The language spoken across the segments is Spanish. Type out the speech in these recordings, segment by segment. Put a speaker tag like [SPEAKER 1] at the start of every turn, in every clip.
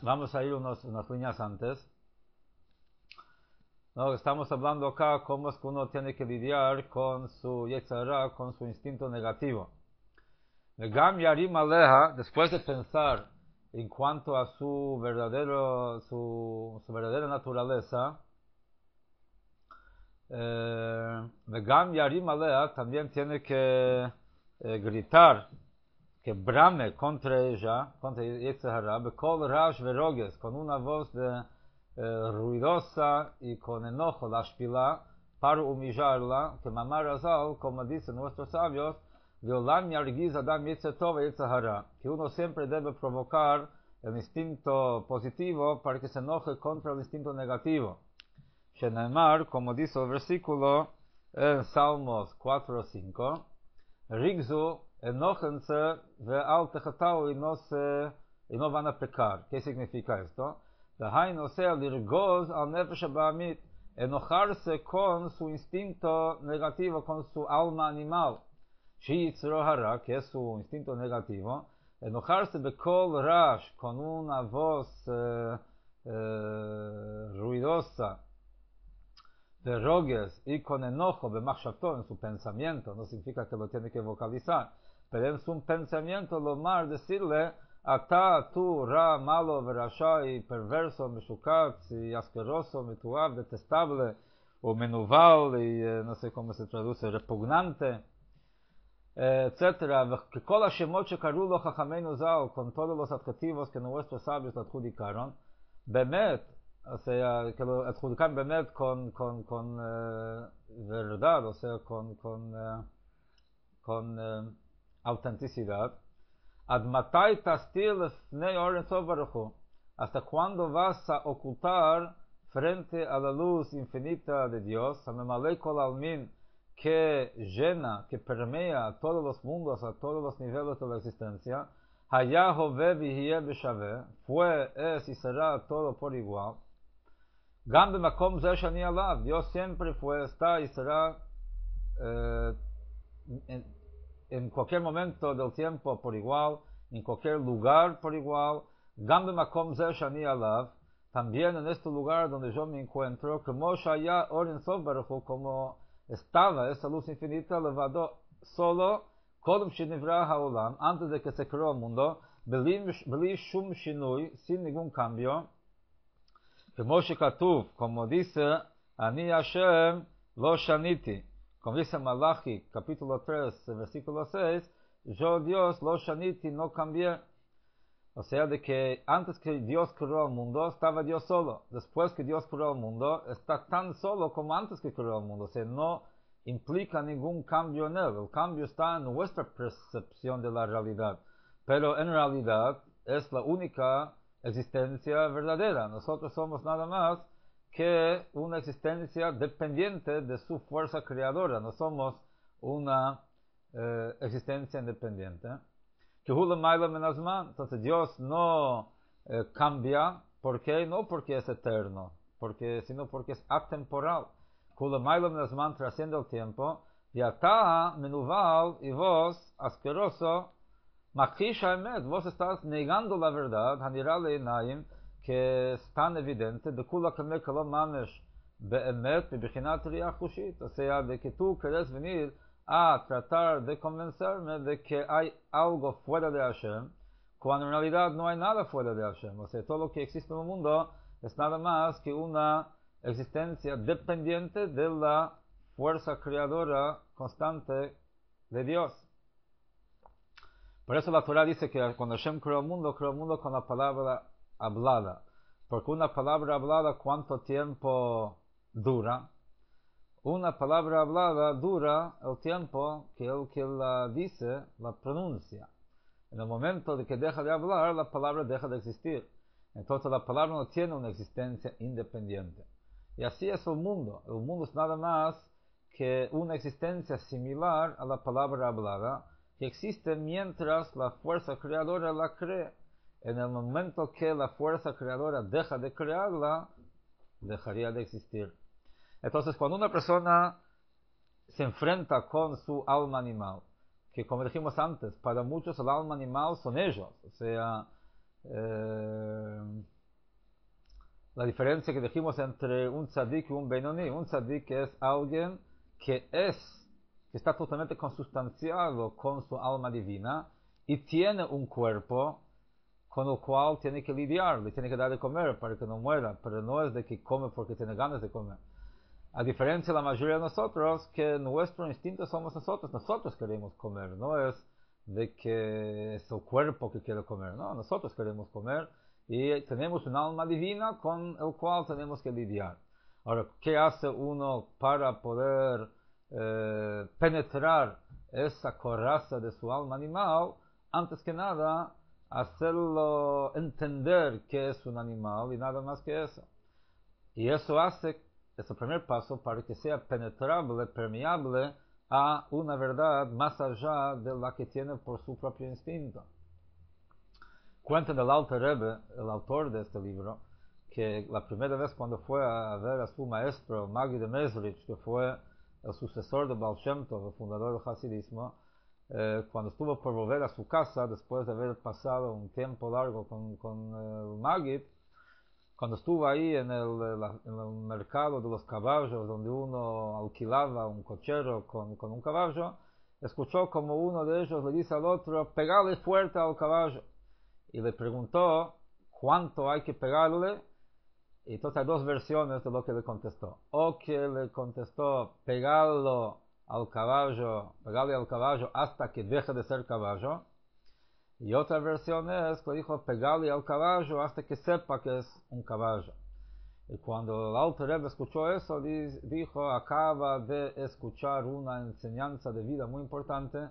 [SPEAKER 1] Vamos a ir unas líneas antes. No, estamos hablando acá cómo es que uno tiene que lidiar con su Yetzer Hara, con su instinto negativo. Gam Yarim Aleja, después de pensar en cuanto a su verdadera naturaleza, Gam Yarim Aleja también tiene que gritar, que brame contra ella, contra Yetzer Hara, Bekol Rash Veroges, con una voz ruidosa y con enojo, la shpila, para humillarla, que Mamar Azal, como dicen nuestros sabios, Violam Yargiz Adam Yetzer Tov Yetzer Hara, que uno siempre debe provocar el instinto positivo para que se enoje contra el instinto negativo. Shenemar, como dice el versículo en Salmos 4 o 5, Rigzu, enójense, ve'al techatau, y no van a pecar. ¿Qué significa esto? Dahainu sea lirgoz al nefesh ba'amit, enojarse con su instinto negativo, con su alma animal. Shi Yitzro Hara, que es su instinto negativo, enojarse bekol rash, con una voz ruidosa, de rogues y con enojo, de machshavto, en su pensamiento, no significa que lo tiene que vocalizar, pero en su pensamiento lo más decirle, ata, tú, ra, malo, verasha, y perverso, meshukat, y asqueroso, mituab, detestable, o menuval, y no sé cómo se traduce, repugnante, etcétera, que kol hashemot shekaru lo chachamenu zal, con todos los adjetivos que nuestros sabios lo adjudicaron, bemet, o sea, que lo adjudican bemet con verdad, o sea, con autenticidad. Ad matai tastir lefnei oren tov baruch hu, hasta cuándo vas a ocultar frente a la luz infinita de Dios, hamemalei kol almin, que llena, que permea a todos los mundos, a todos los niveles de la existencia, haya hove vihye b'shaveh, fue, es y será todo por igual. Gam b'makom zeh shani alav, Dios siempre fue, está y será en cualquier momento del tiempo por igual, en cualquier lugar por igual. Gam b'makom zeh shani alav, también en este lugar donde yo me encuentro, como shaya orin sof baruch hu, como estaba esa luz infinita, levado solo, kodem shenivra haolam, antes de que se creó el mundo, beli shum shinui, sin ningún cambio, como shekatuv, como dice, Ani Hashem lo shaniti, como dice Malachi, capítulo 3, versículo 6, yo Dios lo shaniti, no cambié. O sea, de que antes que Dios creó el mundo, estaba Dios solo. Después que Dios creó el mundo, está tan solo como antes que creó el mundo. O sea, no implica ningún cambio en él. El cambio está en nuestra percepción de la realidad. Pero en realidad es la única existencia verdadera. Nosotros somos nada más que una existencia dependiente de su fuerza creadora. No somos una existencia independiente. Entonces Dios no cambia. ¿Por qué? No porque es eterno, sino porque es atemporal. Trasciende el tiempo. Y ata menuval, y vos, asqueroso, vos estás negando la verdad, que es tan evidente, de kula kamer kalom mamesh be'emet bebichinat riach hushit, o sea, de que tú querés venir a tratar de convencerme de que hay algo fuera de Hashem, cuando en realidad no hay nada fuera de Hashem. O sea, todo lo que existe en el mundo es nada más que una existencia dependiente de la fuerza creadora constante de Dios. Por eso la Torah dice que cuando Hashem creó el mundo con la palabra hablada. Porque una palabra hablada, ¿cuánto tiempo dura? Una palabra hablada dura el tiempo que el que la dice, la pronuncia. En el momento de que deja de hablar, la palabra deja de existir. Entonces la palabra no tiene una existencia independiente. Y así es el mundo. El mundo es nada más que una existencia similar a la palabra hablada, que existe mientras la fuerza creadora la cree. En el momento que la fuerza creadora deja de crearla, dejaría de existir. Entonces, cuando una persona se enfrenta con su alma animal, que como dijimos antes, para muchos el alma animal son ellos, o sea, la diferencia que dijimos entre un tzadik y un benoni. Un tzadik es alguien que está totalmente consustanciado con su alma divina y tiene un cuerpo con el cual tiene que lidiar, le tiene que dar de comer para que no muera, pero no es de que come porque tiene ganas de comer. A diferencia de la mayoría de nosotros, que nuestro instinto somos nosotros queremos comer, no es de que es el cuerpo que quiere comer, no, nosotros queremos comer y tenemos un alma divina con el cual tenemos que lidiar. Ahora, ¿qué hace uno para poder penetrar esa coraza de su alma animal? Antes que nada, hacerlo entender que es un animal y nada más que eso. Y eso hace, es el primer paso para que sea penetrable, permeable a una verdad más allá de la que tiene por su propio instinto. Cuenta del Alter Rebbe, el autor de este libro, que la primera vez cuando fue a ver a su maestro, Magid de Mezrich, que fue el sucesor de Baal Shem Tov, el fundador del Hasidismo, cuando estuvo por volver a su casa, después de haber pasado un tiempo largo con el Magid, cuando estuvo ahí en el mercado de los caballos, donde uno alquilaba un cochero con un caballo, escuchó como uno de ellos le dice al otro, pegale fuerte al caballo. Y le preguntó cuánto hay que pegarle, y entonces hay dos versiones de lo que le contestó. O que le contestó, pegarle al caballo hasta que deje de ser caballo. Y otra versión es que dijo, pegarle al caballo hasta que sepa que es un caballo. Y cuando el Alter Rebbe escuchó eso, dijo, acaba de escuchar una enseñanza de vida muy importante,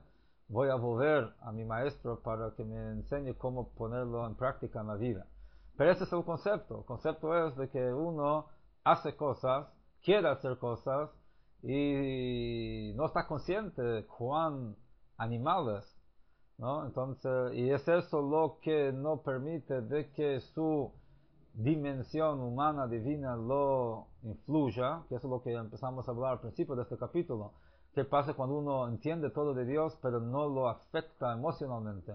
[SPEAKER 1] voy a volver a mi maestro para que me enseñe cómo ponerlo en práctica en la vida. Pero ese es el concepto es de que uno hace cosas, quiere hacer cosas, y no está consciente de cuán animales, ¿no? Entonces, y es eso lo que no permite de que su dimensión humana divina lo influya, que eso es lo que empezamos a hablar al principio de este capítulo. ¿Qué pasa cuando uno entiende todo de Dios, pero no lo afecta emocionalmente,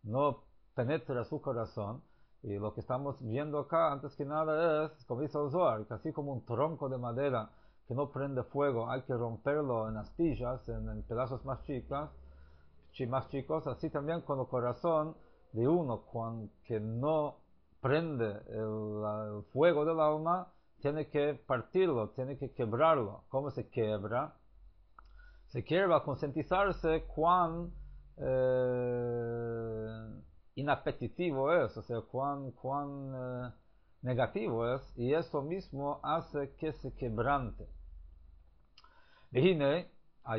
[SPEAKER 1] no penetra su corazón? Y lo que estamos viendo acá, antes que nada, es, como dice el Zohar, que así como un tronco de madera que no prende fuego, hay que romperlo en astillas, en pedazos más chicos, así también con el corazón de uno, que no prende el fuego del alma, tiene que partirlo, tiene que quebrarlo. ¿Cómo se quiebra? Se quiebra al concientizarse cuán inapetitivo es, o sea, cuán negativo es, y eso mismo hace que se quebrante. Vihine, a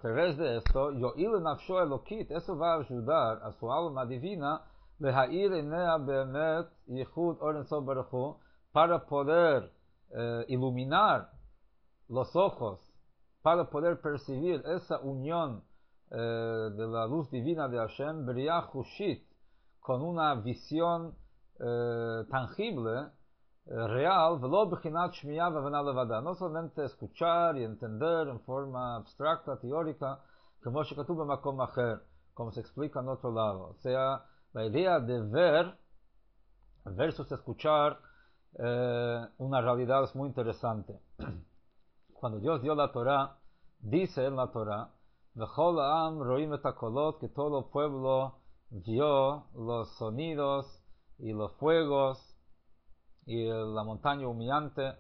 [SPEAKER 1] través de esto, Yoil Nafsho Elokit, eso va a ayudar a su alma divina, Lehair Inea Behemet Yichud Oren Sof Baruch Hu, para poder iluminar los ojos, para poder percibir esa unión de la luz divina de Hashem, Beriah Hushit, con una visión tangible, real, no solamente escuchar y entender en forma abstracta, teórica, como se explica en otro lado. O sea, la idea de ver versus escuchar una realidad es muy interesante. Cuando Dios dio la Torah, dice en la Torah, que todo el pueblo vio los sonidos y los fuegos y la montaña humillante.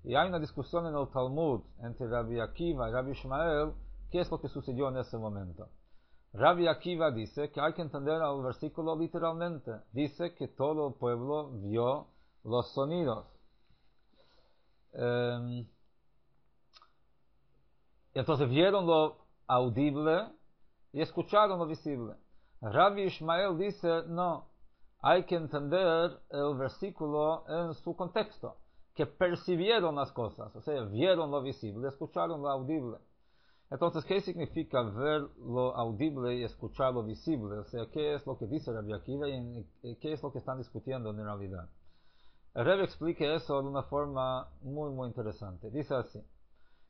[SPEAKER 1] Y hay una discusión en el Talmud entre Rabbi Akiva y Rabbi Ishmael, qué es lo que sucedió en ese momento. Rabbi Akiva dice que hay que entender el versículo literalmente. Dice que todo el pueblo vio los sonidos. Entonces vieron lo audible y escucharon lo visible. Rabbi Ishmael dice, no, hay que entender el versículo en su contexto, que percibieron las cosas, o sea, vieron lo visible, escucharon lo audible. Entonces, ¿qué significa ver lo audible y escuchar lo visible? O sea, ¿qué es lo que dice Rabbi Akiva y qué es lo que están discutiendo en realidad? El Rebbe explica eso de una forma muy, muy interesante. Dice así,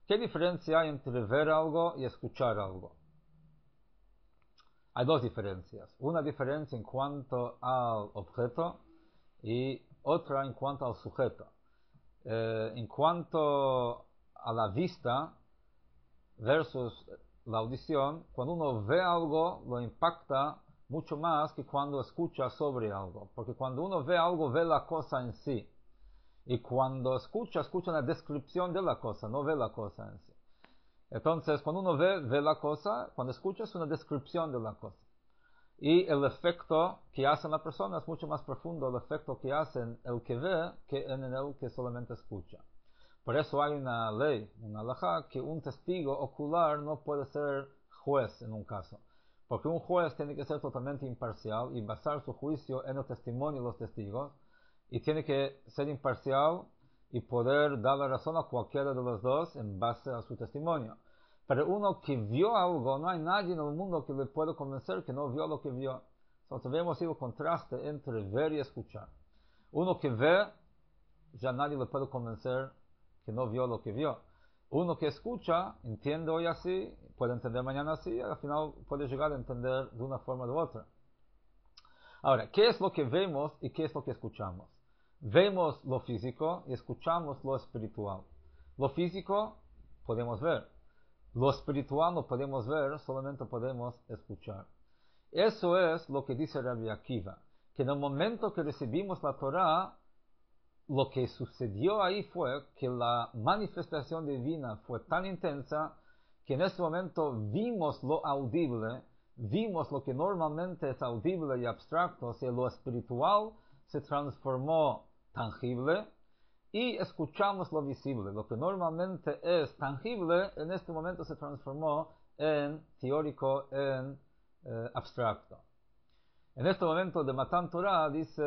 [SPEAKER 1] ¿qué diferencia hay entre ver algo y escuchar algo? Hay dos diferencias. Una diferencia en cuanto al objeto y otra en cuanto al sujeto. En cuanto a la vista versus la audición, cuando uno ve algo lo impacta mucho más que cuando escucha sobre algo. Porque cuando uno ve algo, ve la cosa en sí. Y cuando escucha una descripción de la cosa, no ve la cosa en sí. Entonces, cuando uno ve la cosa, cuando escucha es una descripción de la cosa. Y el efecto que hace en la persona es mucho más profundo, el efecto que hace en el que ve, que en el que solamente escucha. Por eso hay una ley, una halajá, que un testigo ocular no puede ser juez en un caso. Porque un juez tiene que ser totalmente imparcial y basar su juicio en el testimonio de los testigos. Y tiene que ser imparcial y poder dar la razón a cualquiera de los dos en base a su testimonio. Pero uno que vio algo, no hay nadie en el mundo que le pueda convencer que no vio lo que vio. Entonces vemos el contraste entre ver y escuchar. Uno que ve, ya nadie le puede convencer que no vio lo que vio. Uno que escucha, entiende hoy así, puede entender mañana así, y al final puede llegar a entender de una forma u otra. Ahora, ¿qué es lo que vemos y qué es lo que escuchamos? Vemos lo físico y escuchamos lo espiritual. Lo físico podemos ver. Lo espiritual no podemos ver, solamente podemos escuchar. Eso es lo que dice Rabbi Akiva, que en el momento que recibimos la Torah, lo que sucedió ahí fue que la manifestación divina fue tan intensa que en ese momento vimos lo audible, vimos lo que normalmente es audible y abstracto, o sea, lo espiritual se transformó tangible, y escuchamos lo visible. Lo que normalmente es tangible, en este momento se transformó en teórico, en abstracto. En este momento de Matan Torah, dice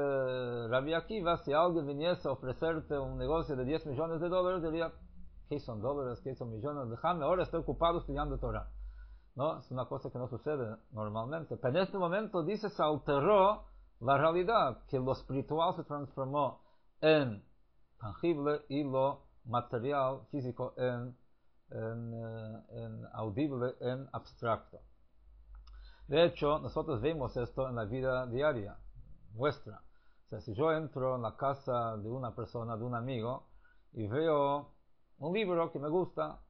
[SPEAKER 1] Rabbi Akiva, si alguien viniese a ofrecerte un negocio de $10 millones, diría, ¿qué son dólares? ¿Qué son millones? Déjame, ahora estoy ocupado estudiando Torah. ¿No? Es una cosa que no sucede normalmente. Pero en este momento, dice, se alteró la realidad, que lo espiritual se transformó en tangible y lo material, físico, en audible, en abstracto. De hecho, nosotros vemos esto en la vida diaria nuestra. O sea, si yo entro en la casa de una persona, de un amigo, y veo un libro que me gusta,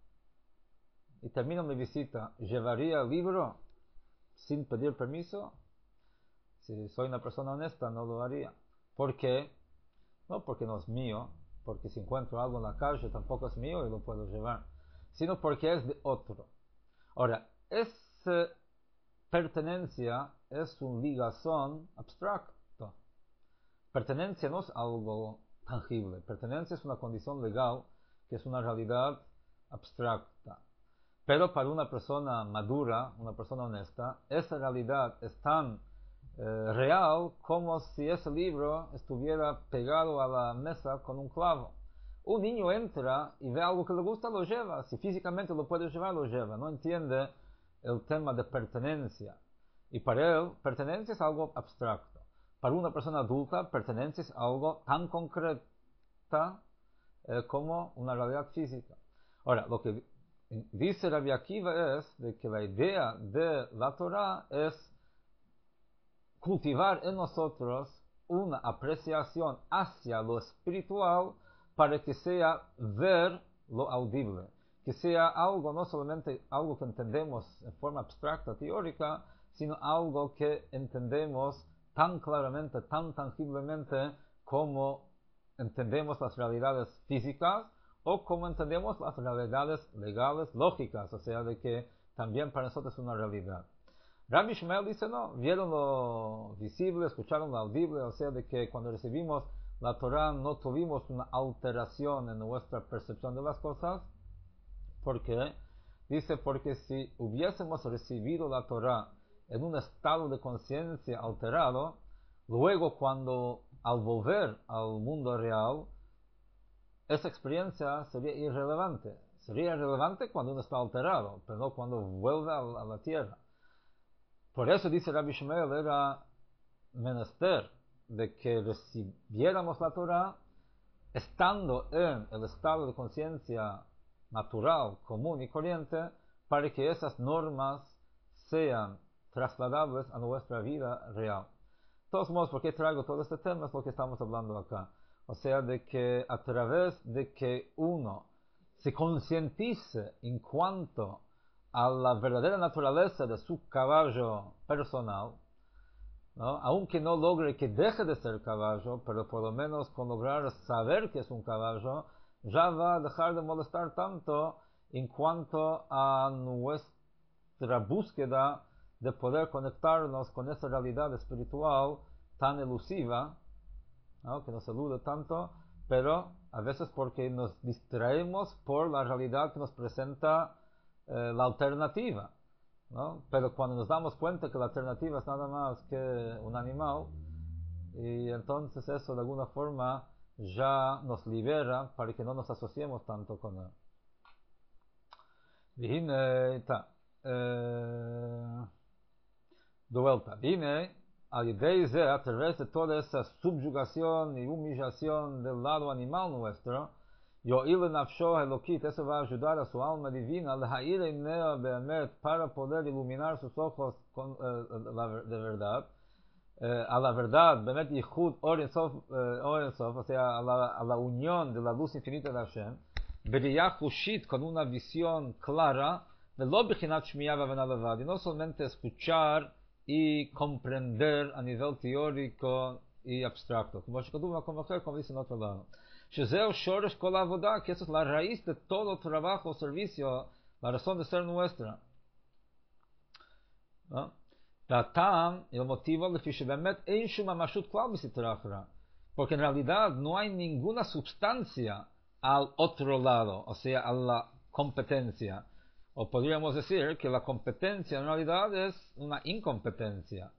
[SPEAKER 1] y termino mi visita, ¿llevaría el libro sin pedir permiso? Si soy una persona honesta, no lo haría. ¿Por qué? No porque no es mío, porque si encuentro algo en la calle tampoco es mío y lo puedo llevar, sino porque es de otro. Ahora, esa pertenencia es un ligazón abstracto. Pertenencia no es algo tangible. Pertenencia es una condición legal que es una realidad abstracta. Pero para una persona madura, una persona honesta, esa realidad es tan real como si ese libro estuviera pegado a la mesa con un clavo. Un niño entra y ve algo que le gusta, lo lleva. Si físicamente lo puede llevar, lo lleva. No entiende el tema de pertenencia. Y para él, pertenencia es algo abstracto. Para una persona adulta, pertenencia es algo tan concreta como una realidad física. Ahora, lo que dice Rabbi Akiva es de que la idea de la Torah es cultivar en nosotros una apreciación hacia lo espiritual para que sea ver lo audible, que sea algo, no solamente algo que entendemos en forma abstracta, teórica, sino algo que entendemos tan claramente, tan tangiblemente como entendemos las realidades físicas o como entendemos las realidades legales, lógicas, o sea, de que también para nosotros es una realidad. Rabbi Shmuel dice no, vieron lo visible, escucharon lo audible, o sea, de que cuando recibimos la Torah no tuvimos una alteración en nuestra percepción de las cosas. ¿Por qué? Dice, porque si hubiésemos recibido la Torah en un estado de conciencia alterado, luego cuando al volver al mundo real, esa experiencia sería irrelevante. Sería irrelevante cuando uno está alterado, pero no cuando vuelve a la tierra. Por eso dice Rabbi Shmuel, era menester de que recibiéramos la Torah estando en el estado de conciencia natural, común y corriente, para que esas normas sean trasladables a nuestra vida real. De todos modos, ¿por qué traigo todo este tema? Es lo que estamos hablando acá. O sea, de que a través de que uno se concientice en cuanto a la verdadera naturaleza de su caballo personal, ¿no? Aunque no logre que deje de ser caballo, pero por lo menos con lograr saber que es un caballo, ya va a dejar de molestar tanto en cuanto a nuestra búsqueda de poder conectarnos con esa realidad espiritual tan elusiva, ¿no? Que nos elude tanto, pero a veces porque nos distraemos por la realidad que nos presenta la alternativa, ¿no? Pero cuando nos damos cuenta que la alternativa es nada más que un animal, y entonces eso de alguna forma ya nos libera para que no nos asociemos tanto con él. והנה, de vuelta, viene al yedei ze, a través de toda esa subyugación y humillación del lado animal nuestro, yo'il nafsho elokit, eso va a ayudar a su alma divina, lehair einea be'emet, para poder iluminar sus ojos con, de verdad, a la verdad, be'emet yichud or en sof, o sea, a la unión de la luz infinita de Hashem, beriyah hushit, con una visión clara, velo bechinat shmiya v'avena levad, y no solamente escuchar y comprender a nivel teórico y abstracto, como dice en otro lado. Shezeu shoresh kol avodah, que esa es la raíz de todo trabajo, servicio, la razón de ser nuestra, ¿no? Datam, el motivo, porque en realidad no hay ninguna substancia al otro lado, o sea, a la competencia. O podríamos decir que la competencia en realidad es una incompetencia.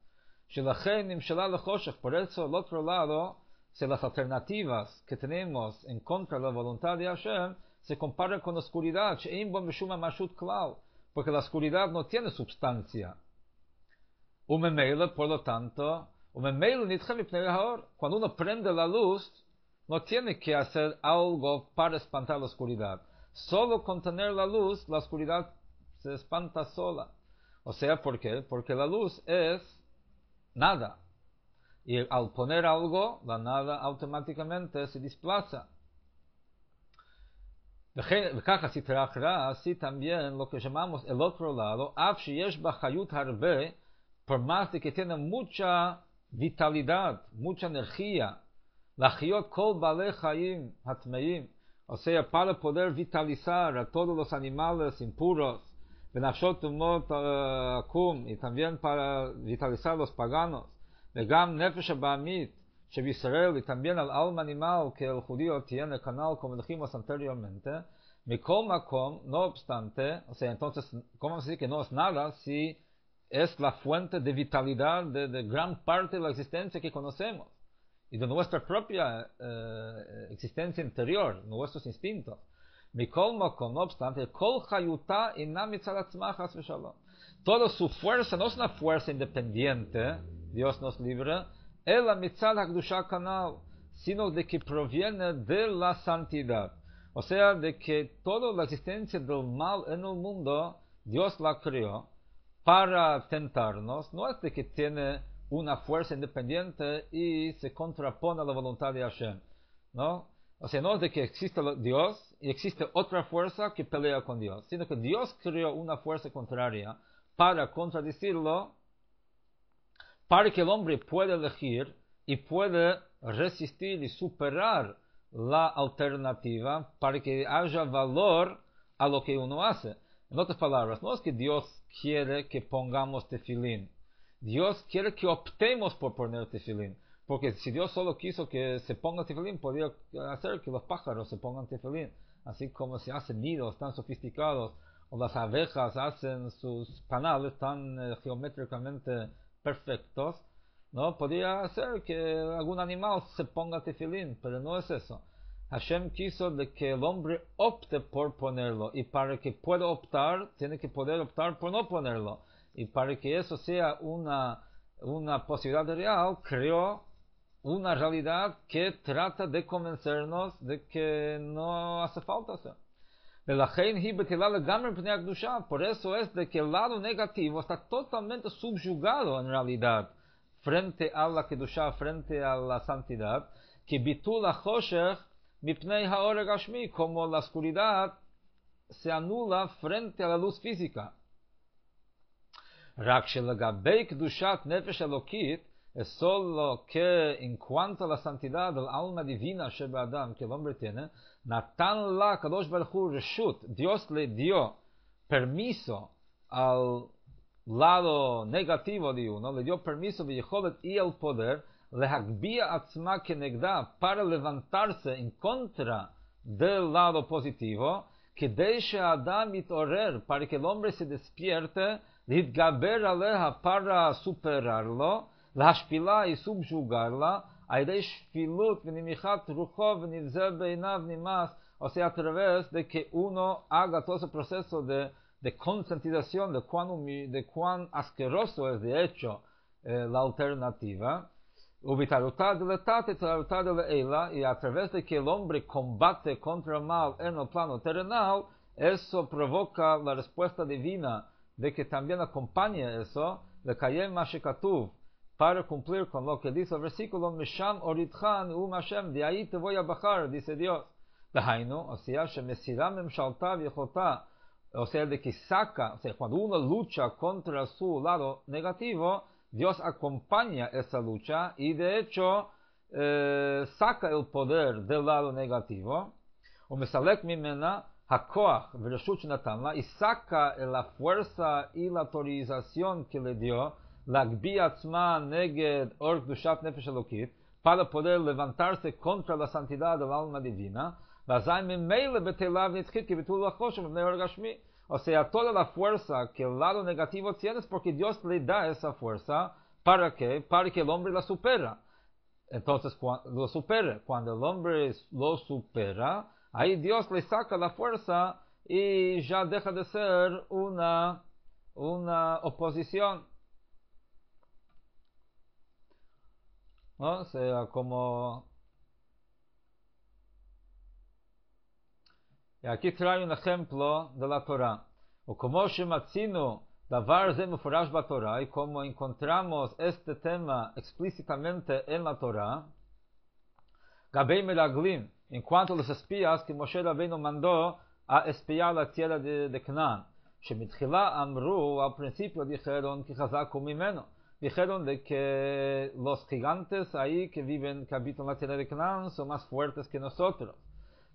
[SPEAKER 1] Por eso, al otro lado, si las alternativas que tenemos en contra de la voluntad de Hashem se comparan con la oscuridad, porque la oscuridad no tiene substancia. Por lo tanto, cuando uno prende la luz, no tiene que hacer algo para espantar la oscuridad. Solo con tener la luz, la oscuridad se espanta sola. O sea, ¿por qué? Porque la luz es nada. Y al poner algo, la nada automáticamente se desplaza. Así también lo que llamamos el otro lado, por más de que tiene mucha vitalidad, mucha energía, o sea, para poder vitalizar a todos los animales impuros, y también para vitalizar los paganos, y también al alma animal que el judío tiene canal, como dijimos anteriormente, no obstante, o sea, entonces, ¿cómo decir que no es nada si es la fuente de vitalidad de gran parte de la existencia que conocemos y de nuestra propia existencia interior, nuestros instintos? No obstante, toda su fuerza no es una fuerza independiente, Dios nos libre, sino de que proviene de la santidad. O sea, de que toda la existencia del mal en el mundo, Dios la creó para tentarnos, no es de que tiene una fuerza independiente y se contrapone a la voluntad de Hashem, ¿no? O sea, no es de que existe Dios y existe otra fuerza que pelea con Dios, sino que Dios creó una fuerza contraria para contradecirlo, para que el hombre pueda elegir y pueda resistir y superar la alternativa, para que haya valor a lo que uno hace. En otras palabras, no es que Dios quiere que pongamos tefilín. Dios quiere que optemos por poner tefilín. Porque si Dios solo quiso que se ponga tefilín, podría hacer que los pájaros se pongan tefilín. Así como se hacen nidos tan sofisticados, o las abejas hacen sus panales tan geométricamente perfectos, ¿no? Podría hacer que algún animal se ponga tefilín, pero no es eso. Hashem quiso de que el hombre opte por ponerlo, y para que pueda optar, tiene que poder optar por no ponerlo. Y para que eso sea una posibilidad real, creó una realidad que trata de convencernos de que no hace falta hacer. ולכן היא בטלה לגמרי מפני הקדושה. Por eso es de que el lado negativo está totalmente subyugado en realidad frente a la kedusha, frente a la santidad, que bitul החושך מפני האור הגשמי, como la oscuridad se anula frente a la luz física. רק שלגבי קדושת נפש אלוקית, es solo que en cuanto a la santidad del alma divina שבאדם, que el hombre tiene, נתן לה הקדוש ברוך הוא רשות, Dios le dio permiso al lado negativo de uno, le dio permiso ויכולת y el poder להגביה עצמה כנגדה, para levantarse en contra del lado positivo, כדי שהאדם יתעורר, para que el hombre se despierte, להתגבר עליה, para superarlo, להשפילה y subyugarla, a ידי שפילות ונמיכת רוחו ונבזה בעיניו נמאס, o sea, a través de que uno haga todo ese proceso de concientización de cuán asqueroso es de hecho la alternativa, ובתערותה דלתת תערותה דלעילה, y a través de que el hombre combate contra el mal en el plano terrenal, eso provoca la respuesta divina, de que también acompañe eso, לקיים מה שכתוב, para cumplir con lo que dice el versículo, משם הורידך נאום השם, de ahí te voy a bajar, dice Dios. דהיינו, o sea, שמסירה ממשלתה ויכולתה, o sea, de que saca, o sea, cuando uno lucha contra su lado negativo, Dios acompaña esa lucha y de hecho saca el poder del lado negativo, ומסלק ממנה הכוח ורשות שנתן לה, y saca la fuerza y la autorización que le dio, להגביה עצמה נגד אור קדושת נפש אלוקית, para poder levantarse contra la santidad del alma divina, ואזי ממילא בטלה ונצחית כביטול החושך מפני אור גשמי. O sea, toda la fuerza que el lado negativo tiene es porque Dios le da esa fuerza. ¿Para qué? Para que el hombre la supera. Entonces, lo supere. Cuando el hombre lo supera, ahí Dios le saca la fuerza y ya deja de ser una oposición. ¿No? O sea, como... Y aquí trae un ejemplo de la Torah. O como shematzinu davar ze mufurash batorah, y como encontramos este tema explícitamente en la Torah, gabei meraglim, en cuanto a los espías que Moshe Rabbeinu mandó a espiar la tierra de Canaán, shemitchila amru, al principio dijeron que chazaku mimeno, dijeron de que los gigantes ahí que habitan la tierra de Canaán son más fuertes que nosotros.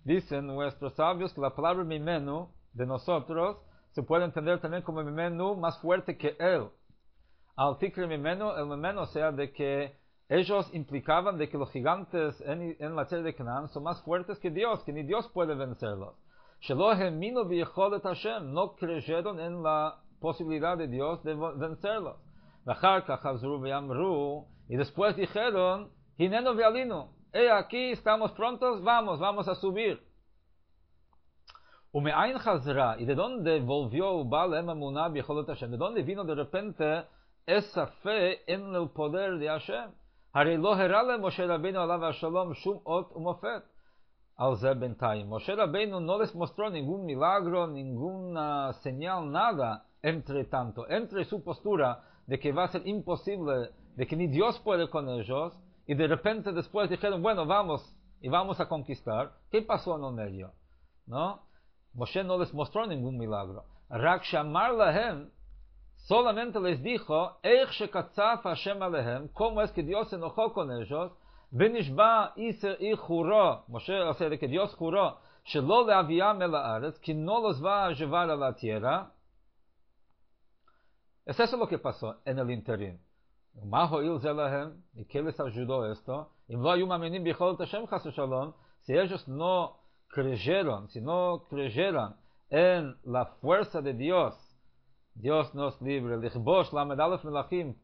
[SPEAKER 1] Dicen nuestros sabios que la palabra mimenu, de nosotros, se puede entender también como mimenu, más fuerte que él. Al tikre mimenu, el mimenu, o sea, de que ellos implicaban de que los gigantes en la tierra de Canaán son más fuertes que Dios, que ni Dios puede vencerlos. Shelo heminu biyecholet Hashem, no creyeron en la posibilidad de Dios de vencerlos. V'achar kach hazru ve'amru, y después dijeron, hinenu ve'alinu, aquí estamos prontos, vamos a subir. Ume'ain chazra, y de dónde volvió Baal Emunah biyecholet Hashem, de dónde vino de repente esa fe en el poder de Hashem. Harei lo herale Moshe Rabbeinu alav shalom shum ot umofet al ze bentayim. Moshe Rabbeinu no les mostró ningún milagro, ninguna señal, nada entre tanto, entre su postura de que va a ser imposible, de que ni Dios puede con ellos, y de repente después dijeron, bueno, vamos a conquistar. ¿Qué pasó en el medio? ¿No? Moshe no les mostró ningún milagro. Rak shamar lahem, solamente les dijo, Eich shekatzaf Hashem alehem, cómo es que Dios se enojó con ellos, Benishba y juró, Moshe, o sea, de que Dios juró, Shelo leaviam el haaretz, que no los va a llevar a la tierra. Es eso lo que pasó en el interín. ¿Y qué les ayudó esto? Si ellos no creyeron, en la fuerza de Dios, Dios nos libre,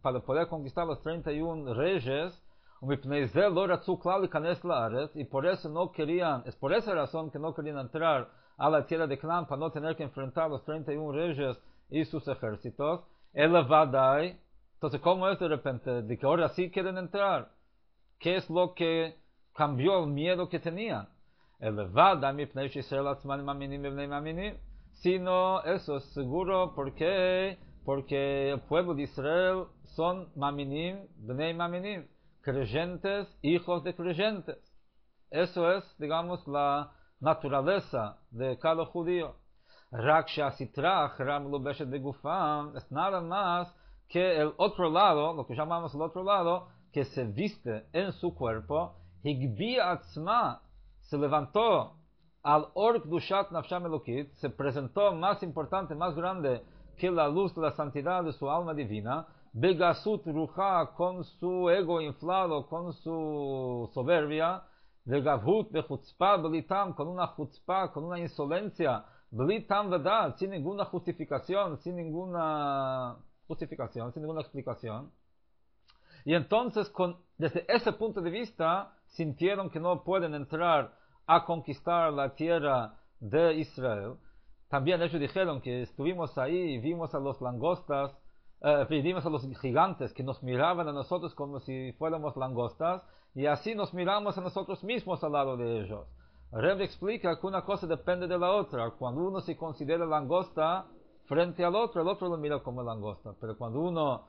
[SPEAKER 1] para poder conquistar los 31 reyes, y por eso no querían, es por esa razón que no querían entrar a la tierra de Canaán, para no tener que enfrentar los 31 reyes y sus ejércitos. Entonces, ¿cómo es de repente? De que ahora sí quieren entrar. ¿Qué es lo que cambió el miedo que tenían? elevada mipnei Israel atzman maminim bnei maminim, sino eso es seguro porque el pueblo de Israel son maminim bnei maminim, creyentes, hijos de creyentes. Eso es, digamos, la naturaleza de cada judío. Rak she'asitra achra melubeshet begufam, es nada más que el otro lado, lo que llamamos el otro lado, que se viste en su cuerpo, higbia atzma, se levantó al or kdushat nafsham elokit, se presentó más importante, más grande que la luz de la santidad de su alma divina, begasut ruja, con su ego inflado, con su soberbia, vegavhut bechutzpah belitam, con una chutzpah, con una insolencia, belitam verdad, sin ninguna justificación, sin ninguna explicación. Y entonces, desde ese punto de vista, sintieron que no pueden entrar a conquistar la tierra de Israel. También ellos dijeron que estuvimos ahí y vimos a los langostas, vimos a los gigantes que nos miraban a nosotros como si fuéramos langostas, y así nos miramos a nosotros mismos al lado de ellos. Rebbe explica que una cosa depende de la otra. Cuando uno se considera langosta frente al otro, el otro lo mira como langosta. Pero cuando uno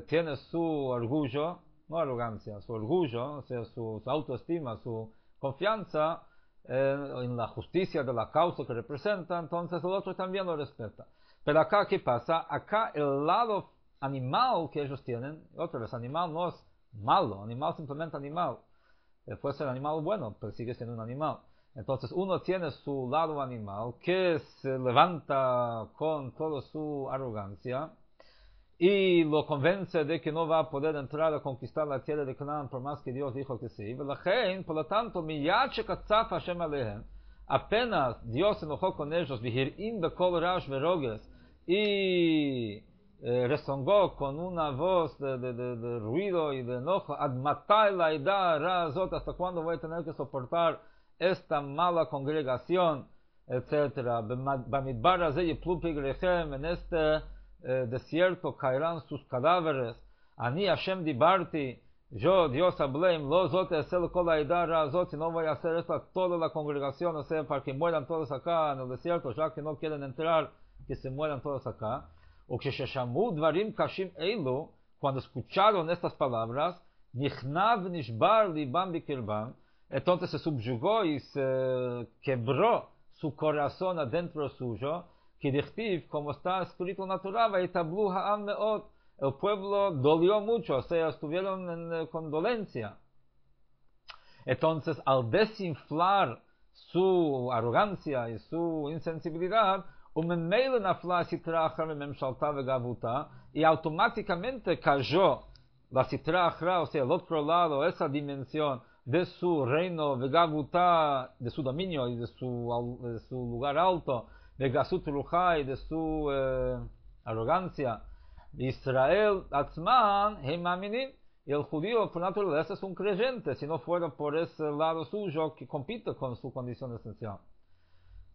[SPEAKER 1] tiene su orgullo, no arrogancia, su orgullo, o sea, su autoestima, su confianza en la justicia de la causa que representa, entonces el otro también lo respeta. Pero acá, ¿qué pasa? Acá el lado animal que ellos tienen, otra vez, animal no es malo, animal simplemente animal. Puede ser animal bueno, pero sigue siendo un animal. Entonces uno tiene su lado animal que se levanta con toda su arrogancia y lo convence de que no va a poder entrar a conquistar la tierra de Canaán por más que Dios dijo que sí. Por lo tanto, apenas Dios se enojó con ellos, y rezongó con una voz de ruido y de enojo, hasta cuándo voy a tener que soportar esta mala congregación, etcétera. En este desierto caerán sus cadáveres. Ani Hashem dibarti, yo Dios hablé, lo zote esel kol haida razot, si no voy a hacer esto a toda la congregación, o sea, para que mueran todos acá en el desierto, ya que no quieren entrar, que se mueran todos acá. O que sheshamu dvarim kashim eilu, cuando escucharon estas palabras, nichnav nishbar libam bikirban, entonces se subyugó y se quebró su corazón adentro suyo, que dichtiv, como está escrito en la Torah, y tablu ha'am meot, el pueblo dolió mucho, o sea, estuvieron con dolencia. Entonces, al desinflar su arrogancia y su insensibilidad, y automáticamente cayó la sitra achra, o sea, el otro lado, esa dimensión de su reino, de su dominio y de su lugar alto, de gasut ruja y de su arrogancia. Israel atzman heimaminim, y el judío por naturaleza es un creyente, si no fuera por ese lado suyo que compite con su condición esencial.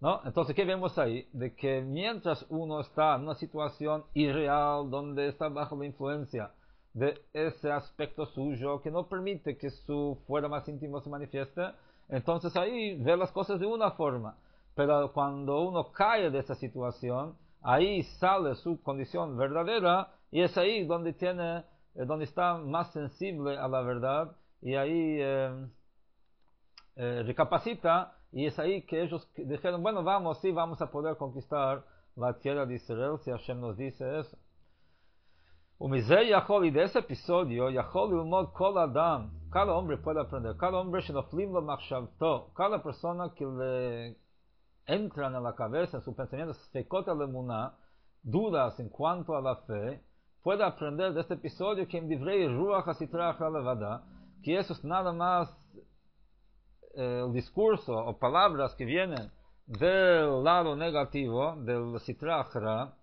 [SPEAKER 1] ¿No? Entonces, ¿qué vemos ahí? De que mientras uno está en una situación irreal, donde está bajo la influencia de ese aspecto suyo que no permite que su fuera más íntimo se manifieste, entonces ahí ve las cosas de una forma. Pero cuando uno cae de esa situación, ahí sale su condición verdadera, y es ahí donde donde está más sensible a la verdad, y ahí recapacita, y es ahí que ellos dijeron, bueno, vamos a poder conquistar la tierra de Israel, si Hashem nos dice eso. Y de ese episodio, cada hombre puede aprender, cada hombre, cada persona que le entran en la cabeza, en su pensamiento, dudas en cuanto a la fe, puede aprender de este episodio que que eso es nada más el discurso o palabras que vienen del lado negativo, del sitra achra,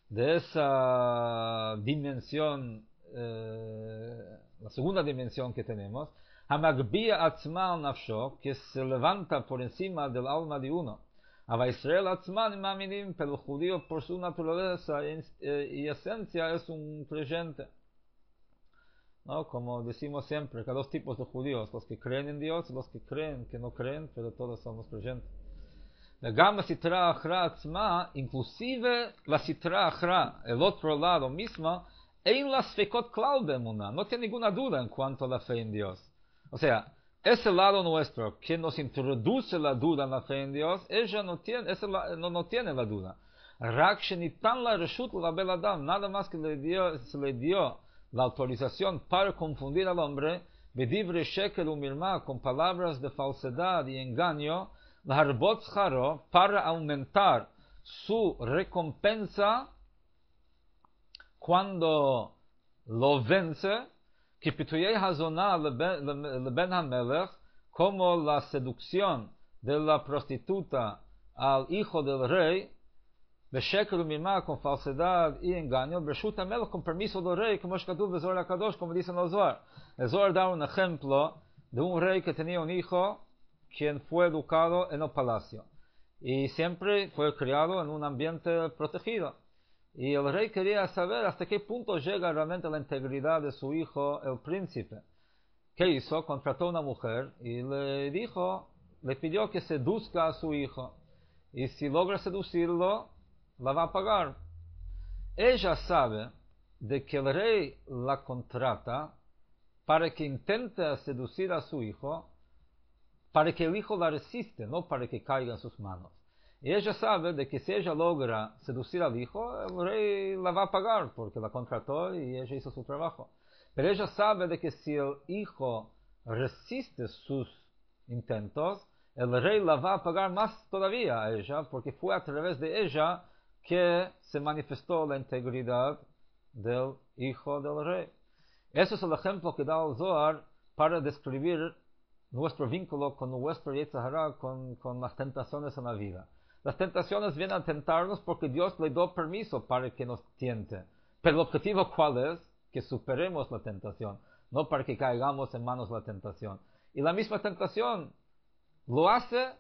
[SPEAKER 1] de esa dimensión, la segunda dimensión que tenemos, hamagbia atzma nafsho, que se levanta por encima del alma de uno. Ava Israel atzman maminim, pero el judío por su naturaleza y esencia es un creyente. ¿no? Como decimos siempre, que hay dos tipos de judíos, los que creen en Dios y los que creen que no creen, pero todos somos creyentes. La gama sitra achra atzma, inclusive la sitra achra, el otro lado mismo, en las fekot klal bemunah, no tiene ninguna duda en cuanto a la fe en Dios. O sea, ese lado nuestro que nos introduce la duda en la fe en Dios, ella no tiene, no tiene la duda. Rak shenitan la reshut la beladam, nada más que se le dio la autorización para confundir al hombre, bedivre shekel umirma, con palabras de falsedad y engaño, la harbot scharo, para aumentar su recompensa cuando lo vence, que pituyei hazonah leben hamelech, como la seducción de la prostituta al hijo del rey, beshekel umirma, con falsedad y engaño, breshut hamelech, con permiso del rey, como shkatuv bezohar HaKadosh, como dice el Zohar. El Zohar da un ejemplo de un rey que tenía un hijo quien fue educado en el palacio y siempre fue criado en un ambiente protegido. Y el rey quería saber hasta qué punto llega realmente la integridad de su hijo, el príncipe. ¿Qué hizo? Contrató a una mujer y le pidió que seduzca a su hijo. Y si logra seducirlo, la va a pagar. Ella sabe de que el rey la contrata para que intente seducir a su hijo, para que el hijo la resiste, no para que caiga en sus manos. Y ella sabe de que si ella logra seducir al hijo, el rey la va a pagar, porque la contrató y ella hizo su trabajo. Pero ella sabe de que si el hijo resiste sus intentos, el rey la va a pagar más todavía a ella, porque fue a través de ella que se manifestó la integridad del hijo del rey. Ese es el ejemplo que da el Zohar para describir nuestro vínculo con nuestro Yetzer Hara, con las tentaciones en la vida. Las tentaciones vienen a tentarnos porque Dios le dio permiso para que nos tiente. Pero el objetivo, ¿cuál es? Que superemos la tentación, no para que caigamos en manos de la tentación. Y la misma tentación lo hace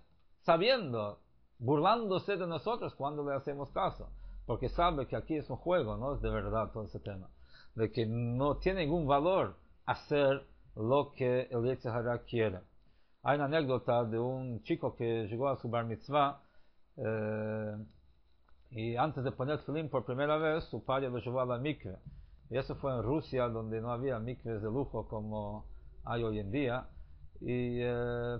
[SPEAKER 1] sabiendo, burlándose de nosotros cuando le hacemos caso, porque sabe que aquí es un juego, no es de verdad todo ese tema, de que no tiene ningún valor hacer lo que el Yetzer Hara quiere. Hay una anécdota de un chico que llegó a su bar mitzvah y antes de poner tefilín por primera vez, su padre lo llevó a la mikve. Y eso fue en Rusia, donde no había mikves de lujo como hay hoy en día. Y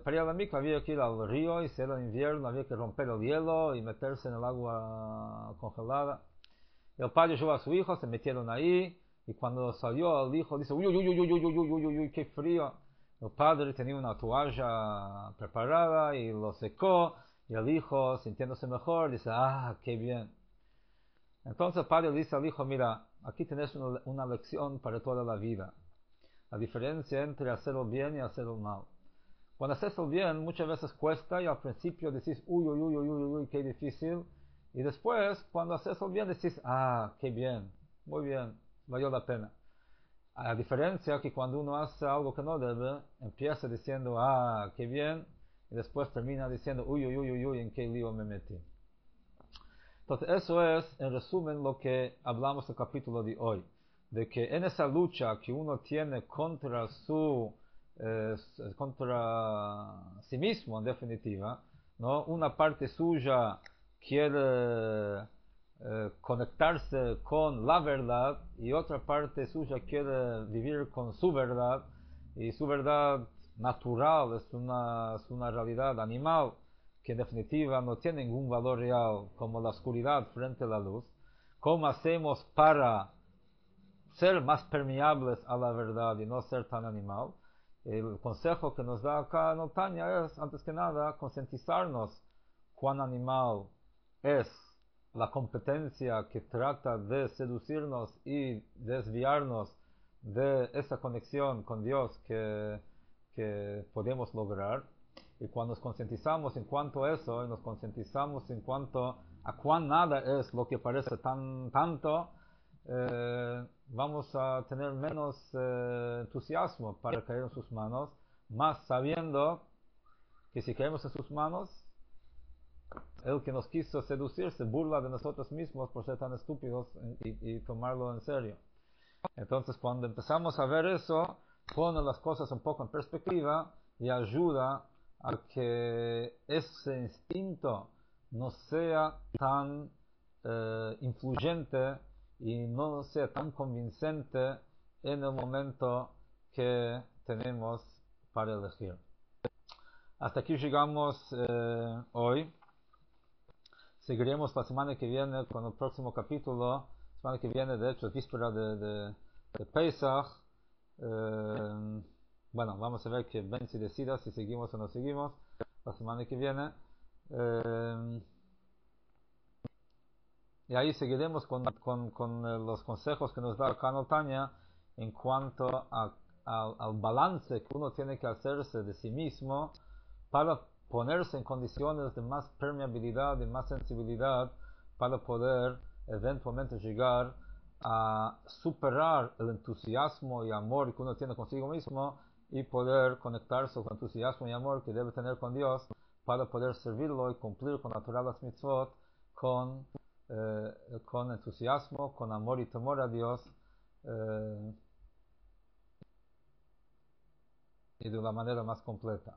[SPEAKER 1] para ir a la mikve había que ir al río, y si era invierno había que romper el hielo y meterse en el agua congelada. Y el padre llevó a su hijo, se metieron ahí, y cuando salió el hijo dice, uy, uy, uy, uy, uy, uy, uy, uy, uy, qué frío. El padre tenía una toalla preparada y lo secó, y el hijo, sintiéndose mejor, dice, qué bien. Entonces el padre le dice al hijo, mira, aquí tenés una lección para toda la vida. La diferencia entre hacer el bien y hacer el mal. Cuando haces el bien, muchas veces cuesta, y al principio decís, uy, uy, uy, uy, uy, uy, qué difícil. Y después, cuando haces el bien, decís, qué bien, muy bien, valió la pena. A diferencia que cuando uno hace algo que no debe, empieza diciendo, qué bien, y después termina diciendo, uy, uy, uy, uy, uy, en qué lío me metí. Entonces, eso es, en resumen, lo que hablamos en el capítulo de hoy. De que en esa lucha que uno tiene contra sí mismo, en definitiva, ¿no? Una parte suya quiere conectarse con la verdad, y otra parte suya quiere vivir con su verdad, y su verdad natural es una realidad animal que en definitiva no tiene ningún valor real, como la oscuridad frente a la luz. ¿Cómo hacemos para ser más permeables a la verdad y no ser tan animal? El consejo que nos da acá en Tanya es, antes que nada, concientizarnos cuán animal es la competencia que trata de seducirnos y desviarnos de esa conexión con Dios que podemos lograr. Y cuando nos concientizamos en cuanto a eso, y nos concientizamos en cuanto a cuán nada es lo que parece tanto, vamos a tener menos entusiasmo para caer en sus manos, más sabiendo que si caemos en sus manos, el que nos quiso seducir se burla de nosotros mismos por ser tan estúpidos y tomarlo en serio. Entonces, cuando empezamos a ver eso, pone las cosas un poco en perspectiva y ayuda a que ese instinto no sea tan influyente y no sea tan convincente en el momento que tenemos para elegir. Hasta aquí llegamos hoy. Seguiremos la semana que viene con el próximo capítulo. La semana que viene, de hecho, es víspera de Pesach. Bueno, vamos a ver que Ben se decida si seguimos o no seguimos la semana que viene. Y ahí seguiremos con los consejos que nos da Kano Tanya en cuanto al balance que uno tiene que hacerse de sí mismo para ponerse en condiciones de más permeabilidad, de más sensibilidad, para poder eventualmente llegar a superar el entusiasmo y amor que uno tiene consigo mismo y poder conectarse con entusiasmo y amor que debe tener con Dios para poder servirlo y cumplir con natural las mitzvot con entusiasmo, con amor y temor a Dios y de la manera más completa.